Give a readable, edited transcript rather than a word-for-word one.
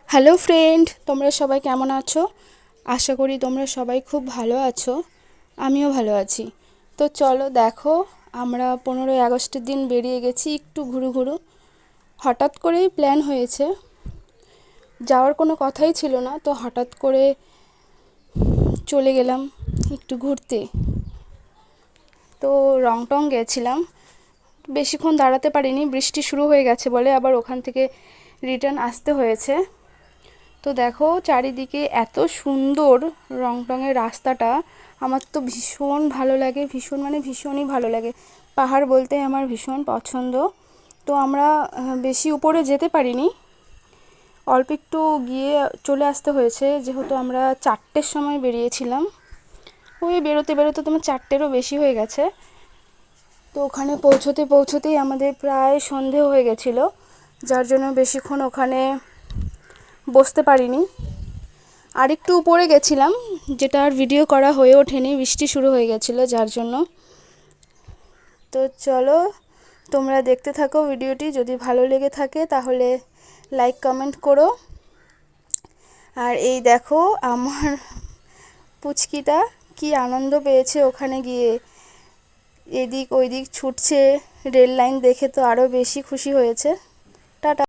Hello friend, তোমরা সবাই কেমন আছো? আশা করি তোমরা সবাই খুব ভালো আছো। আমিও ভালো আছি। তো চলো দেখো, আমরা 15ই আগস্টের দিন বেরিয়ে গেছি একটু ঘুরু ঘুরু। হঠাৎ করেই প্ল্যান হয়েছে, যাওয়ার কোনো কথাই ছিল না, তো হঠাৎ করে চলে গেলাম একটু ঘুরতে। তো রংটং গেছিলাম, বেশিক্ষণ দাঁড়াতে পারিনি, বৃষ্টি শুরু হয়ে গেছে বলে আবার ওখান থেকে রিটার্ন আসতে হয়েছে। তো দেখো চারিদিকে এত সুন্দর রংটংয়ের রাস্তাটা, আমার তো ভীষণ ভালো লাগে, ভীষণ মানে ভীষণই ভালো লাগে। পাহাড় বলতে আমার ভীষণ পছন্দ। তো আমরা বেশি উপরে যেতে পারিনি, অল্প একটু গিয়ে চলে আসতে হয়েছে, যেহেতু আমরা 4টের সময় বেরিয়েছিলাম। ওই বেরোতে বেরোতে তোমার 4টেরও বেশি হয়ে গেছে। তো ওখানে পৌঁছতেই আমাদের প্রায় সন্ধে হয়ে গেছিলো, যার জন্য বেশিক্ষণ ওখানে বসতে পারিনি। আরেকটু উপরে গেছিলাম, যেটা আর ভিডিও করা হয়ে ওঠেনি, বৃষ্টি শুরু হয়ে গেছিলো যার জন্য। তো চলো তোমরা দেখতে থাকো ভিডিওটি, যদি ভালো লেগে থাকে তাহলে লাইক কমেন্ট করো। আর এই দেখো আমার পুচকিটা কি আনন্দ পেয়েছে ওখানে গিয়ে, এদিক ওইদিক ছুটছে, রেল লাইন দেখে তো আরও বেশি খুশি হয়েছে। টাটা।